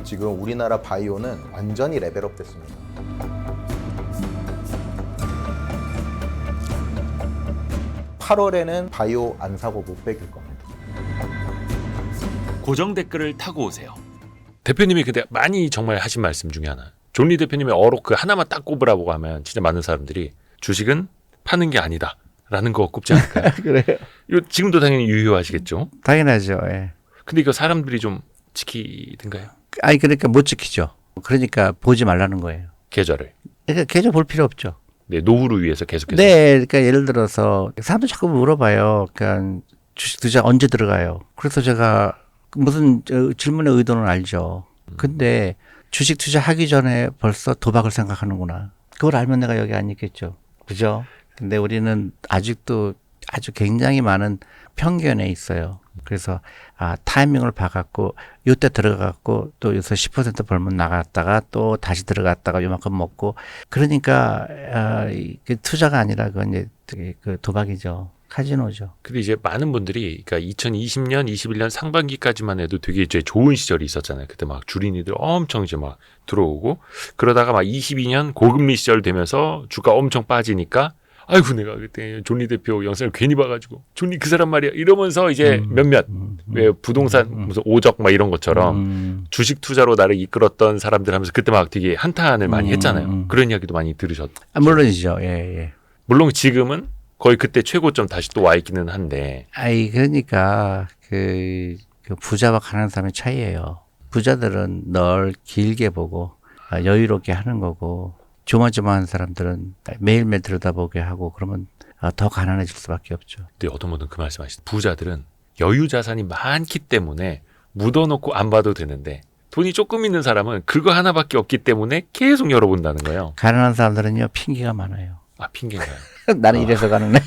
지금 우리나라 바이오는 완전히 레벨업 됐습니다. (8월에는) 바이오 안 사고 못 베길 겁니다. 고정 댓글을 타고 오세요. 대표님이 근데 많이 정말 하신 말씀 중에 하나. 존리 대표님의 어록 하나만 딱 꼽으라고 하면 진짜 많은 사람들이 주식은 파는 게 아니다 라는 거 꼽지 않을까요? 그래요. 이거 지금도 당연히 유효하시겠죠? 당연하죠. 예. 근데 이거 사람들이 좀 지키든가요? 아니 그러니까 못 지키죠. 그러니까 보지 말라는 거예요. 계좌를. 그러니까 계좌 볼 필요 없죠. 네, 노후를 위해서 계속해서. 네, 그러니까 예를 들어서 사람들 자꾸 물어봐요. 그러니까 주식 투자 언제 들어가요? 그래서 제가 무슨 질문의 의도는 알죠. 근데 주식 투자하기 전에 벌써 도박을 생각하는구나. 그걸 알면 내가 여기 안 있겠죠. 그죠? 근데 우리는 아직도 아주 굉장히 많은 편견에 있어요. 그래서 타이밍을 봐갖고 요때 들어가갖고 또 여기서 10% 벌면 나갔다가 또 다시 들어갔다가 요만큼 먹고 그러니까 그 투자가 아니라 그건 이제 그 도박이죠. 카지노죠. 근데 이제 많은 분들이 그러니까 2020년, 21년 상반기까지만 해도 되게 이제 좋은 시절이 있었잖아요. 그때 막 주린이들 엄청 이제 막 들어오고 그러다가 막 22년 고금리 시절 되면서 주가 엄청 빠지니까 아이고 내가 그때 존리 대표 영상을 괜히 봐가지고 존리 그 사람 말이야 이러면서 이제 몇몇 왜 부동산 무슨 오적 막 이런 것처럼 주식 투자로 나를 이끌었던 사람들 하면서 그때 막 되게 한탄을 많이 했잖아요. 그런 이야기도 많이 들으셨죠? 물론이죠. 예, 예. 물론 지금은 거의 그때 최고점 다시 또 와 있기는 한데. 그러니까 그 부자와 가난한 사람의 차이예요. 부자들은 널 길게 보고 여유롭게 하는 거고 조마조마한 사람들은 매일매일 들여다보게 하고 그러면 더 가난해질 수밖에 없죠. 근데 어떤 분은 그 말씀하시죠. 부자들은 여유 자산이 많기 때문에 묻어놓고 안 봐도 되는데 돈이 조금 있는 사람은 그거 하나밖에 없기 때문에 계속 열어본다는 거예요. 가난한 사람들은요 핑계가 많아요. 아 핑계인가요? 나는 이래서 가능해.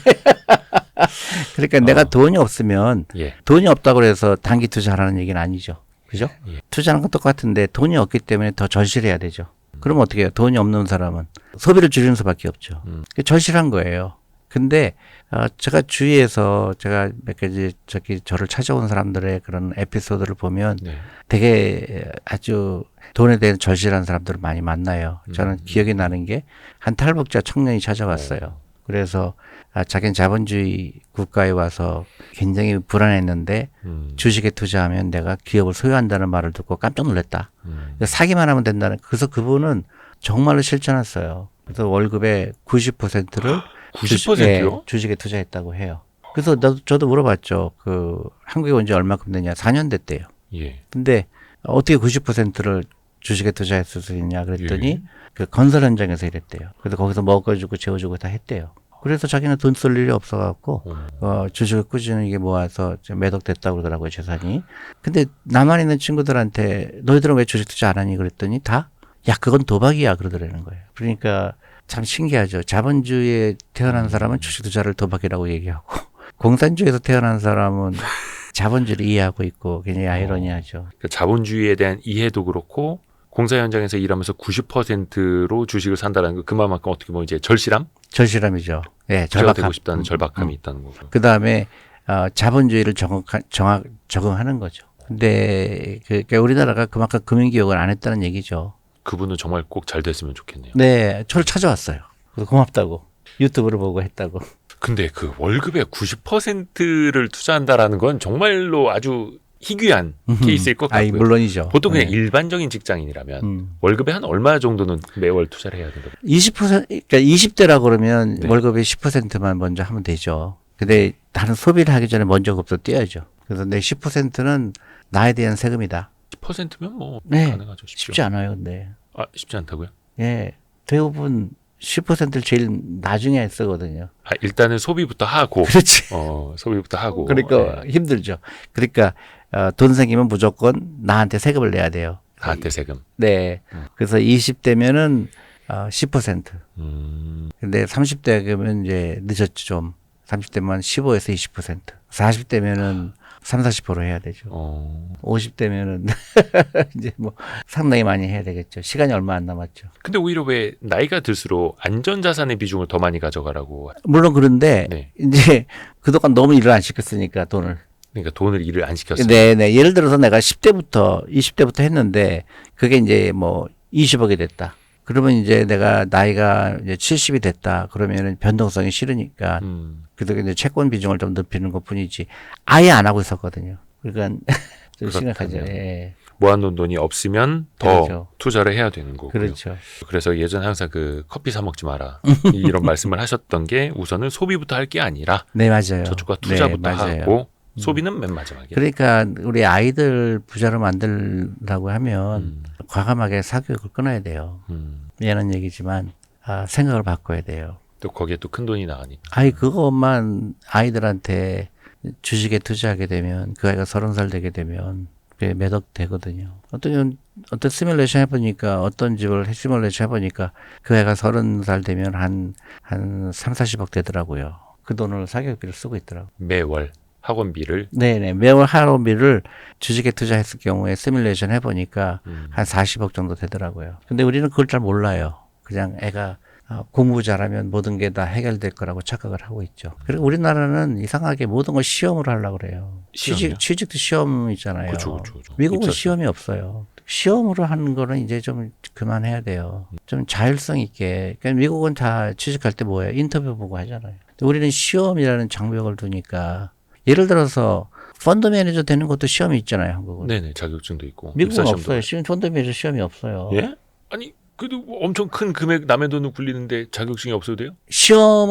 그러니까 내가 돈이 없으면 예. 돈이 없다고 해서 단기 투자하라는 얘기는 아니죠. 그죠? 예. 투자하는 건 똑같은데 돈이 없기 때문에 더 절실해야 되죠. 그러면 어떻게 해요? 돈이 없는 사람은 소비를 줄이는 수밖에 없죠. 절실한 거예요. 근데 제가 주위에서 제가 몇 가지 저를 찾아온 사람들의 그런 에피소드를 보면 네. 되게 아주 돈에 대한 절실한 사람들을 많이 만나요. 저는 기억이 나는 게 한 탈북자 청년이 찾아왔어요. 그래서 자기는 자본주의 국가에 와서 굉장히 불안했는데 주식에 투자하면 내가 기업을 소유한다는 말을 듣고 깜짝 놀랐다. 사기만 하면 된다는. 그래서 그분은 정말로 실천했어요. 그래서 월급의 90%를 90%요? 주식에 투자했다고 해요. 그래서 저도 물어봤죠. 한국에 온 지 얼마큼 되냐? 4년 됐대요. 예. 근데 어떻게 90%를 주식에 투자했을 수 있냐 그랬더니 예. 그 건설 현장에서 일했대요. 그래서 거기서 먹어주고 재워주고 다 했대요. 그래서 자기는 돈 쓸 일이 없어갖고 주식을 꾸준히 모아서 매덕됐다고 그러더라고요, 재산이. 근데 나만 있는 친구들한테 너희들은 왜 주식 투자 안 하니 그랬더니 다 야 그건 도박이야 그러더라는 거예요. 그러니까 참 신기하죠. 자본주의에 태어난 사람은 주식 투자를 도박이라고 얘기하고 공산주의에서 태어난 사람은 자본주의를 이해하고 있고 굉장히 아이러니하죠. 그러니까 자본주의에 대한 이해도 그렇고 공사 현장에서 일하면서 90%로 주식을 산다는 거 그만큼 어떻게 보면 이제 절실함? 절실함이죠. 예, 부자가 절박함. 되고 싶다는 절박함이 있다는 거고. 그 다음에 자본주의를 적응하는 거죠. 근데 그러니까 우리나라가 그만큼 금융개혁을 안 했다는 얘기죠. 그분은 정말 꼭 잘 됐으면 좋겠네요. 네, 저를 찾아왔어요. 그래서 고맙다고 유튜브를 보고 했다고. 근데 그 월급의 90%를 투자한다라는 건 정말로 아주 희귀한 케이스일 것 같고요. 물론이죠. 보통 그냥 네. 일반적인 직장인이라면 월급의 한 얼마 정도는 매월 투자를 해야 된다고. 20% 그러니까 20대라고 그러면 네. 월급의 10%만 먼저 하면 되죠. 근데 다른 소비를 하기 전에 먼저 그부터 떼야죠. 그래서 내 10%는 나에 대한 세금이다. 10%면 뭐 네. 가능하죠. 쉽지 않아요, 근데. 쉽지 않다고요? 예. 대부분 10%를 제일 나중에 쓰거든요. 일단은 소비부터 하고. 그렇지. 소비부터 하고. 그러니까 힘들죠. 그러니까 돈 생기면 무조건 나한테 세금을 내야 돼요. 나한테 세금. 네. 그래서 20대면은 10%. 근데 30대 그러면 이제 늦었죠, 좀. 30대면 15에서 20%. 40대면은 30-40% 해야 되죠. 50대면은 이제 뭐 상당히 많이 해야 되겠죠. 시간이 얼마 안 남았죠. 근데 오히려 왜 나이가 들수록 안전자산의 비중을 더 많이 가져가라고. 물론 그런데 네. 이제 그동안 너무 일을 안 시켰으니까 돈을. 그러니까 돈을 일을 안 시켰어요. 네네. 예를 들어서 내가 10대부터 20대부터 했는데 그게 이제 뭐 20억이 됐다. 그러면 이제 내가 나이가 이제 70이 됐다. 그러면은 변동성이 싫으니까 그래도 이제 채권 비중을 좀 높이는 것 뿐이지 아예 안 하고 있었거든요. 그러니까 좀 심각하죠. 예. 모아놓은 돈이 없으면 더 그렇죠. 투자를 해야 되는 거고요. 그렇죠. 그래서 예전에 항상 그 커피 사 먹지 마라 이런 말씀을 하셨던 게 우선은 소비부터 할 게 아니라 네, 맞아요. 저축과 투자부터 네, 맞아요. 하고 소비는 맨 마지막에. 그러니까 우리 아이들 부자로 만들라고 하면 과감하게 사교육을 끊어야 돼요. 미안한 얘기지만 생각을 바꿔야 돼요. 또 거기에 또 큰 돈이 나가니까. 그것만 아이들한테 주식에 투자하게 되면 그 아이가 30살 되게 되면 그게 몇 억 되거든요. 어떤 시뮬레이션 해보니까 어떤 집을 시뮬레이션 해보니까 그 애가 30살 되면 한 3, 40억 되더라고요. 그 돈을 사교육비를 쓰고 있더라고요. 매월 학원비를 네네. 매월 학원비를 주식에 투자했을 경우에 시뮬레이션 해보니까 한 40억 정도 되더라고요. 근데 우리는 그걸 잘 몰라요. 그냥 애가 공부 잘하면 모든 게 다 해결될 거라고 착각을 하고 있죠. 그리고 우리나라는 이상하게 모든 걸 시험으로 하려고 그래요. 시험이요? 취직도 시험 있잖아요. 그렇죠. 미국은 입사 시험이 없어요. 시험으로 하는 거는 이제 좀 그만해야 돼요. 좀 자율성 있게. 그러니까 미국은 다 취직할 때 뭐예요? 인터뷰 보고 하잖아요. 근데 우리는 시험이라는 장벽을 두니까 예를 들어서 펀드 매니저 되는 것도 시험이 있잖아요, 한국은. 네네 자격증도 있고. 미국은 입사 시험도 없어요. 펀드 매니저 시험이 없어요. 예? 아니 그래도 뭐 엄청 큰 금액 남의 돈을 굴리는데 자격증이 없어도 돼요? 시험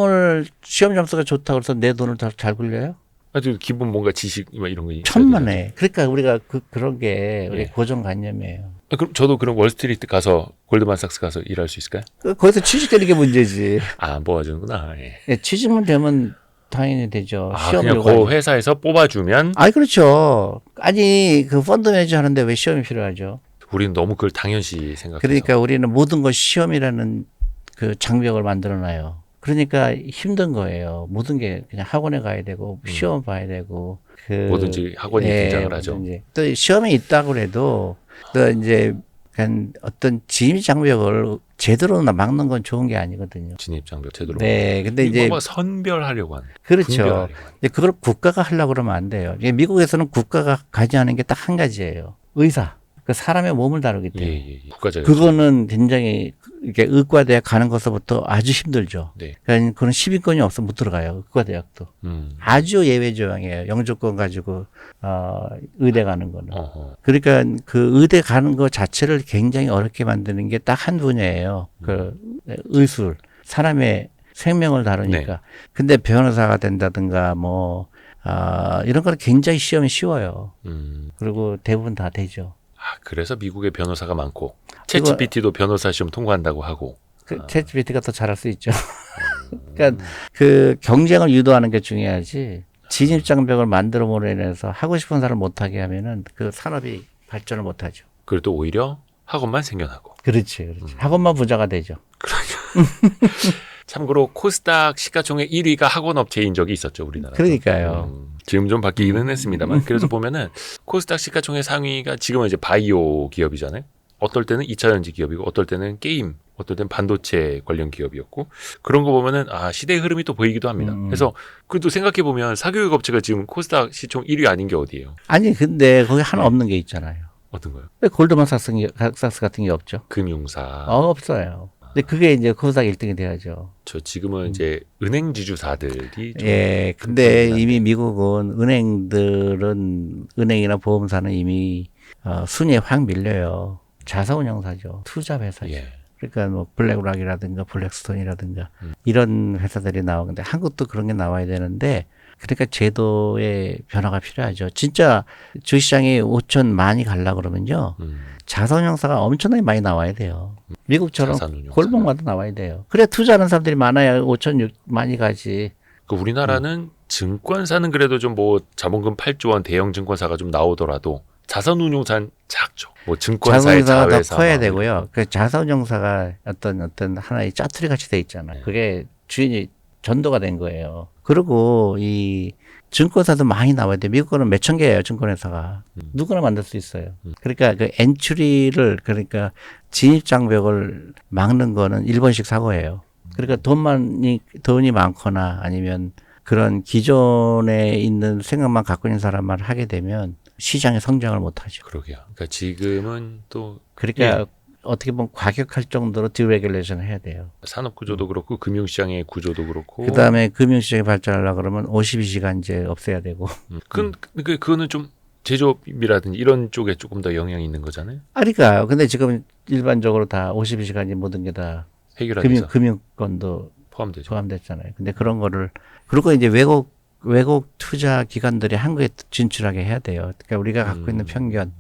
점수가 좋다고 해서 내 돈을 잘 굴려요? 아주 기본 뭔가 지식 뭐 이런 거 있어야 천만에. 되잖아요. 그러니까 우리가 그런 게 우리 예. 고정관념이에요. 그럼 저도 그럼 월스트리트 가서 골드만삭스 가서 일할 수 있을까요? 거기서 취직되는 게 문제지. 안 뽑아주는구나. 예. 예, 취직만 되면 당연히 되죠. 그냥 시험을 그 회사에서 뽑아주면 그렇죠. 아니 그 펀드 매니저 하는데 왜 시험이 필요하죠? 우리는 너무 그걸 당연시 생각해서. 그러니까 우리는 모든 것 시험이라는 그 장벽을 만들어놔요. 그러니까 힘든 거예요. 모든 게 그냥 학원에 가야 되고 시험 봐야 되고 뭐든지 학원이 등장을 하죠. 뭐든지. 또 시험에 있다고 해도 또 이제 그냥 어떤 진입 장벽을 제대로 막는 건 좋은 게 아니거든요. 진입 장벽 제대로. 네, 근데 이제 막 선별하려고 하는. 그렇죠. 분별하려고 하는. 이제 그걸 국가가 하려고 그러면 안 돼요. 이게 미국에서는 국가가 가지하는 게 딱 한 가지예요. 의사. 그 사람의 몸을 다루기 때문에. 예. 국가적. 그거는 굉장히 이렇게 의과대학 가는 것부터 아주 힘들죠. 네. 그러니까 그런 10인권이 없으면 못 들어가요. 의과대학도. 아주 예외 조항이에요. 영주권 가지고 의대 가는 거는. 어허. 그러니까 그 의대 가는 것 자체를 굉장히 어렵게 만드는 게 딱 한 분야예요. 그 의술. 사람의 생명을 다루니까. 네. 근데 변호사가 된다든가 뭐 이런 거는 굉장히 시험이 쉬워요. 그리고 대부분 다 되죠. 그래서 미국에 변호사가 많고 챗GPT도 변호사 시험 통과한다고 하고. 챗GPT가 더 잘할 수 있죠. 그러니까 그 경쟁을 유도하는 게 중요하지. 진입 장벽을 만들어으로 인해서 하고 싶은 사람 못하게 하면은 그 산업이 발전을 못하죠. 그래도 오히려 학원만 생겨나고. 그렇지. 학원만 부자가 되죠. 참고로 코스닥 시가총액 1위가 학원 업체인 적이 있었죠, 우리나라. 그러니까요. 지금 좀 바뀌기는 했습니다만. 그래서 보면은 코스닥 시가총액 상위가 지금은 이제 바이오 기업이잖아요. 어떨 때는 2차 전지 기업이고, 어떨 때는 게임, 어떨 때는 반도체 관련 기업이었고, 그런 거 보면은 시대의 흐름이 또 보이기도 합니다. 그래서 그래도 생각해 보면 사교육 업체가 지금 코스닥 시총 1위 아닌 게 어디예요? 아니 근데 거기 하나 없는 게 있잖아요. 어떤 거요? 왜 골드만삭스 같은 게 없죠? 금융사. 없어요. 근데 그게 이제 코스닥 1등이 돼야죠. 저 지금은 이제 은행 지주사들이 좀 예, 근데 이미 미국은 은행들은 은행이나 보험사는 이미 순위에 확 밀려요. 자사운용사죠. 투자 회사죠. 예. 그러니까 뭐 블랙락이라든가 블랙스톤이라든가 이런 회사들이 나오는데 한국도 그런 게 나와야 되는데 그러니까 제도의 변화가 필요하죠. 진짜 주시장이 5천 많이 가려고 그러면요. 자사운용사가 엄청나게 많이 나와야 돼요. 미국처럼 자산운용사. 골목마다 나와야 돼요. 그래 투자하는 사람들이 많아야 5천 6 많이 가지. 그 우리나라는 증권사는 그래도 좀 뭐 자본금 8조 원 대형 증권사가 좀 나오더라도 자산운용사는 작죠. 뭐 증권사의 자산운용사가 더 자회사 커야 뭐 되고요. 그 자산운용사가 어떤 하나의 짜투리 같이 돼 있잖아요. 네. 그게 주인이 전도가 된 거예요. 그리고 이 증권사도 많이 나와야 돼. 미국 거는 몇천 개예요, 증권회사가. 누구나 만들 수 있어요. 그러니까 그 엔트리를 그러니까 진입 장벽을 막는 거는 일본식 사고예요. 그러니까 돈이 많거나 아니면 그런 기존에 있는 생각만 갖고 있는 사람만 하게 되면 시장의 성장을 못 하죠. 그러게요. 그러니까 지금은 또 그러니까 예. 어떻게 보면 과격할 정도로 디레귤레이션을 해야 돼요. 산업 구조도 그렇고 금융시장의 구조도 그렇고 그다음에 금융시장이 발전하려고 그러면 52시간제 없애야 되고. 그거는 좀 제조업이라든지 이런 쪽에 조금 더 영향이 있는 거잖아요. 그러니까요. 근데 지금 일반적으로 다 52시간이 모든 게 다 해결하면서 금융권도 포함되죠. 포함됐잖아요. 근데 그런 거를 그리고 이제 외국 투자 기관들이 한국에 진출하게 해야 돼요. 그러니까 우리가 갖고 있는 편견,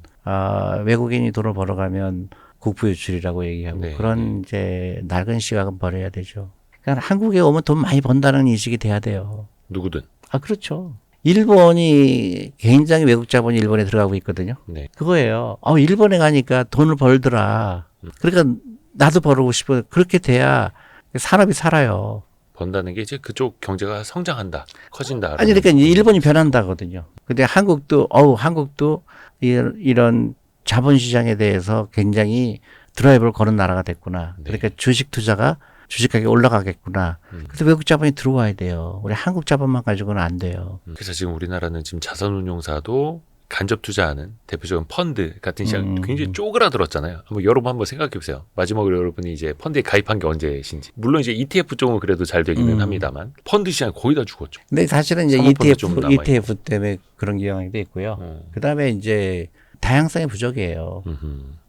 외국인이 돈을 벌어가면 국부 유출이라고 얘기하고 네, 그런 이제 낡은 시각은 버려야 되죠. 그러니까 한국에 오면 돈 많이 번다는 인식이 돼야 돼요. 누구든. 그렇죠. 일본이 굉장히 외국 자본이 일본에 들어가고 있거든요. 네. 그거예요. 일본에 가니까 돈을 벌더라. 그러니까 나도 벌고 싶어. 그렇게 돼야 산업이 살아요. 번다는 게 이제 그쪽 경제가 성장한다, 커진다. 아니 그러니까 이제 일본이 변한다거든요. 근데 한국도 이런 자본시장에 대해서 굉장히 드라이브를 거는 나라가 됐구나. 네. 그러니까 주식 가격이 올라가겠구나. 그래서 외국 자본이 들어와야 돼요. 우리 한국 자본만 가지고는 안 돼요. 그래서 지금 우리나라는 지금 자산운용사도 간접 투자하는 대표적인 펀드 같은 시장 굉장히 쪼그라들었잖아요. 여러분 한번 생각해 보세요. 마지막으로 여러분이 이제 펀드에 가입한 게 언제신지. 물론 이제 ETF 쪽은 그래도 잘 되기는 합니다만 펀드 시장이 거의 다 죽었죠. 근데 사실은 이제 사모펀드 좀 남아있고. ETF 때문에 그런 영향도 있고요. 그다음에 이제 다양성이 부족해요.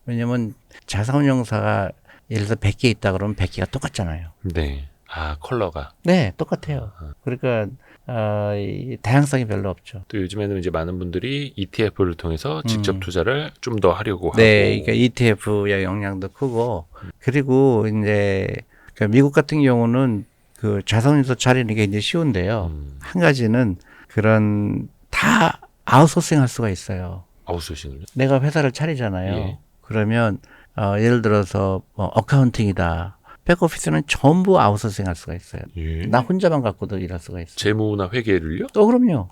왜냐면 자산운용사가 예를 들어 100개 있다 그러면 100개가 똑같잖아요. 네. 컬러가. 네, 똑같아요. 그러니까 이 다양성이 별로 없죠. 또 요즘에는 이제 많은 분들이 ETF를 통해서 직접 투자를 좀 더 하려고 하고. 네, 그러니까 ETF의 영향도 크고 그리고 이제 그러니까 미국 같은 경우는 그 자산운용사 차리는 게 이제 쉬운데요. 한 가지는 그런 다 아웃소싱 할 수가 있어요. 아웃소싱을요? 내가 회사를 차리잖아요. 예. 그러면 예를 들어서 어카운팅이다. 백오피스는 전부 아웃소싱 할 수가 있어요. 예. 나 혼자만 갖고도 일할 수가 있어요. 재무나 회계를요? 그럼요.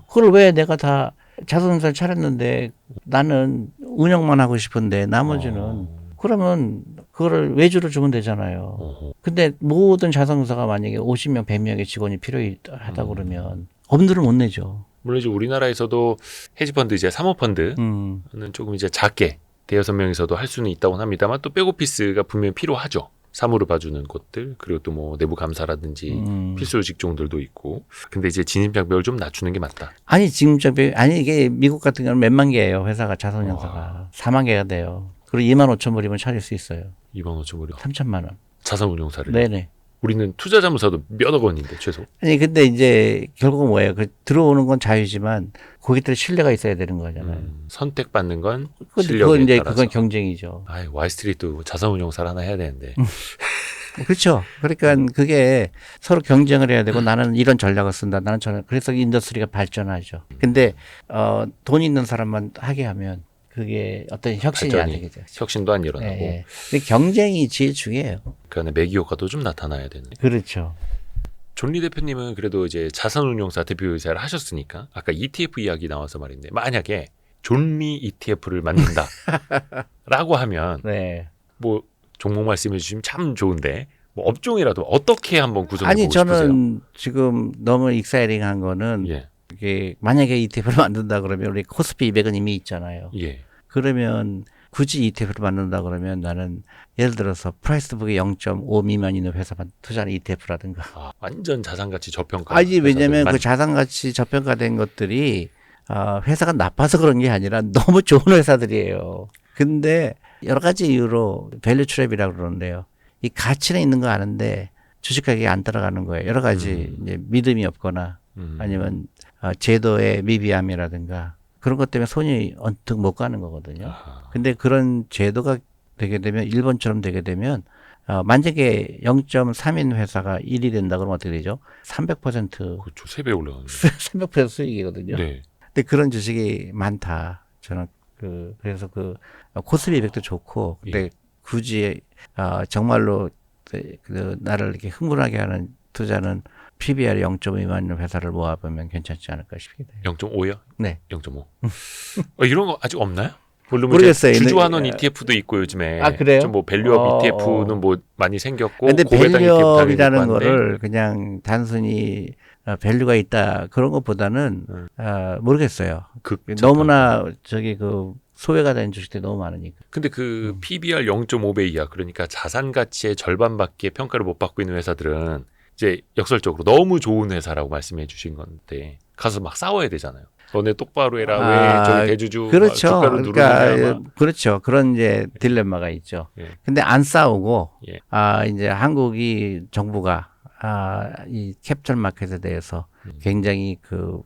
그걸 왜 내가 다 자산운용사를 차렸는데 나는 운영만 하고 싶은데 나머지는 그러면 그거를 외주를 주면 되잖아요. 근데 모든 자산운용사가 만약에 50명, 100명의 직원이 필요하다 그러면 엄두를 못 내죠. 물론 이제 우리나라에서도 헤지펀드 이제 사모펀드는 조금 이제 작게 대여섯 명이서도 할 수는 있다고 합니다만 또 백오피스가 분명히 필요하죠. 사무를 봐주는 곳들 그리고 또 뭐 내부 감사라든지 필수 직종들도 있고. 근데 이제 진입장벽을 좀 낮추는 게 맞다. 아니 이게 미국 같은 경우는 몇만 개예요. 회사가 자산운용사가 4만 개가 돼요. 그리고 2만 5천 불이면 차릴 수 있어요. 2만 5천 불이요. 3천만 원. 자산운용사를. 네네. 우리는 투자자문사도 몇억 원인데 최소. 아니 근데 이제 결국은 뭐예요? 들어오는 건 자유지만 고객들의 신뢰가 있어야 되는 거잖아요. 선택받는 건 그건 실력에 이제 따라서. 그건 경쟁이죠. 와이스트리트도 자산운용사를 하나 해야 되는데. 그렇죠. 그러니까 그게 서로 경쟁을 해야 되고 나는 이런 전략을 쓴다. 나는 그래서 인더스트리가 발전하죠. 근데 돈 있는 사람만 하게 하면 그게 어떤 혁신이 안 되겠죠. 혁신도 안 일어나고. 네. 근데 경쟁이 제일 중요해요. 그 안에 매기 효과도 좀 나타나야 되네. 그렇죠. 존리 대표님은 그래도 이제 자산운용사 대표이사를 하셨으니까 아까 ETF 이야기 나와서 말인데 만약에 존리 ETF를 만든다라고 하면 네. 뭐 종목 말씀해 주시면 참 좋은데 뭐 업종이라도 어떻게 한번 구성해 보고 아니 싶으세요? 저는 지금 너무 익사이링한 거는 예. 이게 만약에 ETF를 만든다 그러면 우리 코스피 200은 이미 있잖아요. 예. 그러면 굳이 ETF를 만든다 그러면 나는 예를 들어서 프라이스북이 0.5 미만 있는 회사만 투자하는 ETF라든가. 완전 자산가치 저평가. 아니 왜냐면 회사들만. 그 자산가치 저평가된 것들이 회사가 나빠서 그런 게 아니라 너무 좋은 회사들이에요. 근데 여러 가지 이유로 밸류 트랩이라고 그러는데요. 이 가치는 있는 거 아는데 주식 가격이 안 따라가는 거예요. 여러 가지 이제 믿음이 없거나 아니면 제도의 미비함이라든가 그런 것 때문에 손이 언뜻 못 가는 거거든요. 근데 그런 제도가 되게 되면 일본처럼 되게 되면 만약에 0.3인 회사가 1이 된다 그러면 어떻게 되죠? 300% 그렇죠. 3배 올라가는. 300% 수익이거든요. 네. 근데 그런 주식이 많다. 저는 그래서 코스피 200도 좋고 근데 예. 굳이 정말로 나를 이렇게 흥분하게 하는 투자는 PBR이 0.2만 있는 회사를 모아보면 괜찮지 않을까 싶기도 해요. 0.5요? 네. 0.5. 이런 거 아직 없나요? 물론 모르겠어요. 주주 환원 예. ETF도 있고 요즘에 아, 그래요? 좀 뭐 밸류업 ETF는 뭐 많이 생겼고 근데 고배당 ETF 당연히 밸류업이라는 있고 한데 거를 그냥 단순히 밸류가 있다 그런 것보다는 모르겠어요. 너무나 저기 그 소외가 된 주식들이 너무 많으니까. 근데 그 PBR 0.5배 이하 그러니까 자산 가치의 절반밖에 평가를 못 받고 있는 회사들은 이제 역설적으로 너무 좋은 회사라고 말씀해 주신 건데 가서 막 싸워야 되잖아요. 너네 똑바로 해라. 왜 저기 대주주 그렇죠. 주가를 누르느냐. 막. 그렇죠. 그런 이제 딜레마가 있죠. 예. 근데 안 싸우고 예. 이제 한국이 정부가 이 캡ιτal 마켓에 대해서 굉장히 그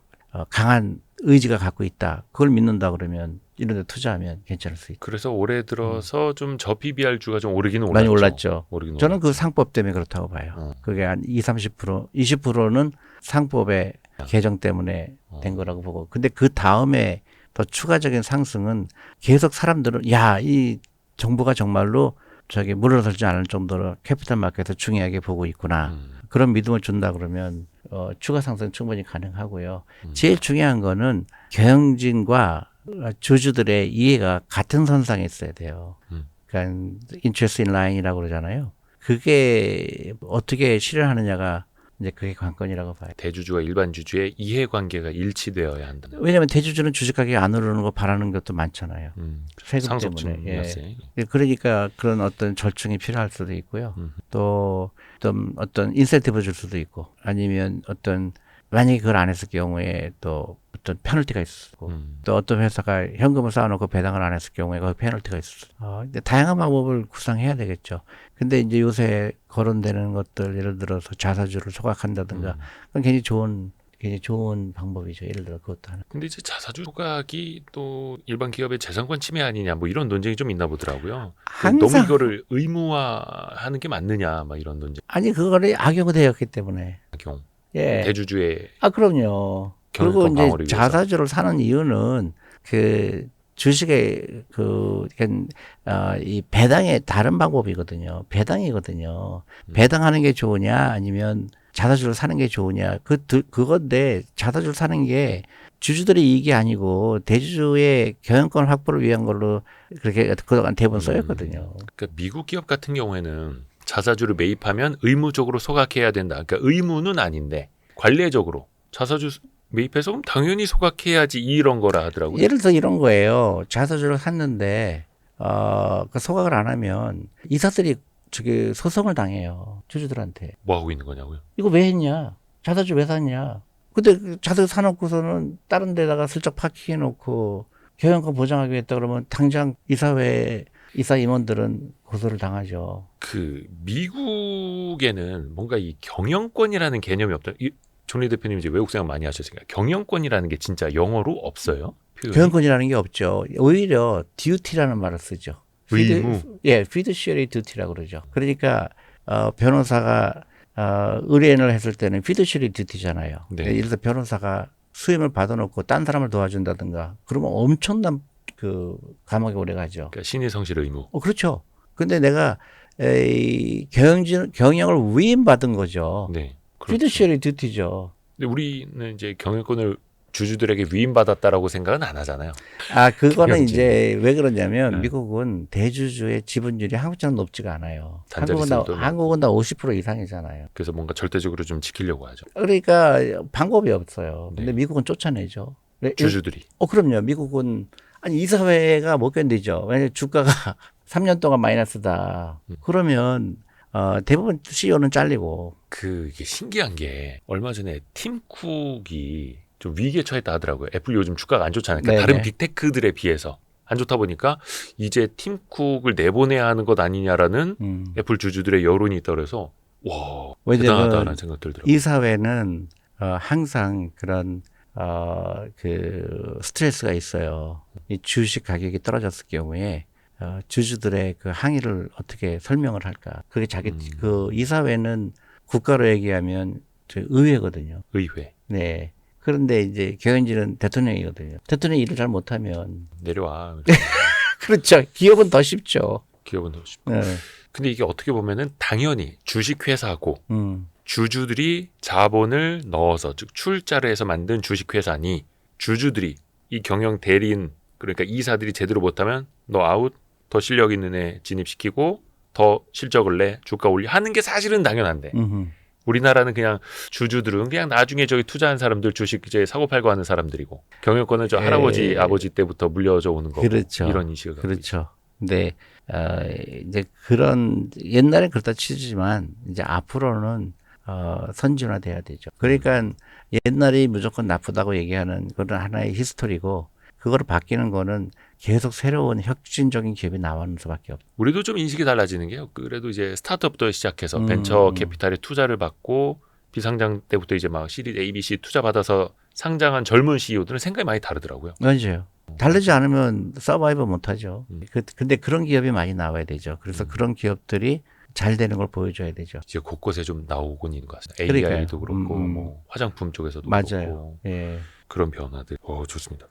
강한 의지가 갖고 있다. 그걸 믿는다 그러면 이런 데 투자하면 괜찮을 수 있고. 그래서 올해 들어서 좀 저 PBR 주가 좀 오르기는 올랐죠. 많이 올랐죠. 오르긴 저는 올랐죠. 그 상법 때문에 그렇다고 봐요. 그게 한 20-30%, 20%는 상법의 개정 때문에 된 거라고 보고. 근데 그 다음에 더 추가적인 상승은 계속 사람들은 이 정부가 정말로 저기 물러설지 않을 정도로 캐피탈 마켓을 중요하게 보고 있구나. 그런 믿음을 준다 그러면 추가 상승 충분히 가능하고요. 제일 중요한 거는 경영진과 주주들의 이해가 같은 선상에 있어야 돼요. 그러니까 interest in line이라고 그러잖아요. 그게 어떻게 실현하느냐가 이제 그게 관건이라고 봐요. 대주주와 일반 주주의 이해관계가 일치되어야 한다. 왜냐하면 대주주는 주식 가격이 안 오르는 거 바라는 것도 많잖아요. 세금 때문에. 예. 그러니까 그런 어떤 절충이 필요할 수도 있고요. 또 어떤 인센티브 줄 수도 있고 아니면 어떤 만약에 그걸 안 했을 경우에 또 어떤 페널티가 있었고 또 어떤 회사가 현금을 쌓아놓고 배당을 안 했을 경우에 거기 페널티가 있었어. 근데 다양한 방법을 구상해야 되겠죠. 근데 이제 요새 거론되는 것들 예를 들어서 자사주를 소각한다든가 그건 굉장히 좋은 방법이죠. 예를 들어 그것도 하나. 근데 이제 자사주 소각이 또 일반 기업의 재산권 침해 아니냐 뭐 이런 논쟁이 좀 있나 보더라고요. 너무 이거를 의무화하는 게 맞느냐 막 이런 논쟁. 아니 그거를 악용되었기 때문에. 악용. 예. 대주주의. 그럼요. 그리고 이제 방어를 위해서. 자사주를 사는 이유는 그 주식의 이 배당의 다른 방법이거든요. 배당이거든요. 배당하는 게 좋으냐 아니면 자사주를 사는 게 좋으냐 그건데 자사주를 사는 게 주주들의 이익이 아니고 대주주의 경영권 확보를 위한 걸로 그렇게 그동안 대부분 써였거든요. 그러니까 미국 기업 같은 경우에는 자사주를 매입하면 의무적으로 소각해야 된다. 그러니까 의무는 아닌데 관례적으로 자사주 매입해서 그럼 당연히 소각해야지 이런 거라 하더라고요. 예를 들어 이런 거예요. 자사주를 샀는데 그 소각을 안 하면 이사들이 저기 소송을 당해요. 주주들한테. 뭐 하고 있는 거냐고요? 이거 왜 했냐? 자사주 왜 샀냐? 근데 그 자사주 사놓고서는 다른 데다가 슬쩍 파킹해놓고 경영권 보장하기 위해서 그러면 당장 이사회 이사 임원들은 고소를 당하죠. 그 미국에는 뭔가 이 경영권이라는 개념이 없다. 존리 대표님 이제 외국 생활 많이 하셨으니까 경영권이라는 게 진짜 영어로 없어요? 표현이? 경영권이라는 게 없죠. 오히려 duty라는 말을 쓰죠. 의무. fiduciary duty라고 그러죠. 그러니까 변호사가 의뢰인을 했을 때는 fiduciary duty잖아요. 네. 예를 들어 변호사가 수임을 받아놓고 딴 사람을 도와준다든가 그러면 엄청난 그 감옥에 오래 가죠. 그러니까 신의 성실 의무. 그렇죠. 근데 내가 경영을 위임받은 거죠. 네. 그렇죠. fiduciary duty죠. 근데 우리는 이제 경영권을 주주들에게 위임받았다라고 생각은 안 하잖아요. 그거는 경영진. 이제 왜 그러냐면 네. 미국은 대주주의 지분율이 한국처럼 높지가 않아요. 단자리 수도 한국은 다 50% 이상이잖아요. 그래서 뭔가 절대적으로 좀 지키려고 하죠. 그러니까 방법이 없어요. 근데 네. 미국은 쫓아내죠. 주주들이. 그럼요. 미국은 이사회가 못 견디죠. 왜냐하면 주가가 3년 동안 마이너스다. 그러면 대부분 CEO는 잘리고. 이게 신기한 게 얼마 전에 팀 쿡이 좀 위기에 처했다 하더라고요. 애플 요즘 주가가 안 좋잖아요. 그러니까 다른 빅테크들에 비해서 안 좋다 보니까 이제 팀 쿡을 내보내야 하는 것 아니냐라는 애플 주주들의 여론이 있다 그래서 와 대단하다라는 생각 들더라고요. 이사회는 항상 그런 그 스트레스가 있어요. 이 주식 가격이 떨어졌을 경우에 주주들의 그 항의를 어떻게 설명을 할까? 그게 그 이사회는 국가로 얘기하면 의회거든요. 의회. 네. 그런데 이제 경영진은 대통령이거든요. 대통령이 일을 잘 못하면 내려와. 그렇죠. 기업은 더 쉽죠. 기업은 더 쉽고. 네. 근데 이게 어떻게 보면은 당연히 주식회사고 주주들이 자본을 넣어서 즉 출자를 해서 만든 주식회사니 주주들이 이 경영 대리인 그러니까 이사들이 제대로 못하면 너 아웃, 더 실력 있는 애 진입시키고 더 실적을 내, 주가 올려 하는 게 사실은 당연한데 우리나라는 그냥 주주들은 그냥 나중에 저기 투자한 사람들 주식 이제 사고 팔고 하는 사람들이고 경영권은 저 할아버지 아버지 때부터 물려져 오는 거고 그렇죠. 이런 인식을 갖고 있죠. 그렇죠. 근데 이제 그런 옛날에 그렇다 치지만 이제 앞으로는 선진화돼야 되죠. 그러니까 옛날이 무조건 나쁘다고 얘기하는 그런 하나의 히스토리고 그거로 바뀌는 거는 계속 새로운 혁신적인 기업이 나오는 수밖에 없죠. 우리도 좀 인식이 달라지는 게요. 그래도 이제 스타트업부터 시작해서 벤처 캐피탈에 투자를 받고 비상장 때부터 이제 막 시리즈 A, B, C 투자 받아서 상장한 젊은 CEO들은 생각이 많이 다르더라고요. 맞아요. 다르지 않으면 서바이브 못하죠. 근데 그런 기업이 많이 나와야 되죠. 그래서 그런 기업들이 잘 되는 걸 보여줘야 되죠. 이제 곳곳에 좀 나오곤 있는 것 같습니다. 그러니까요. AI도 그렇고 뭐 화장품 쪽에서도 맞아요. 그렇고 예. 그런 변화들. 좋습니다.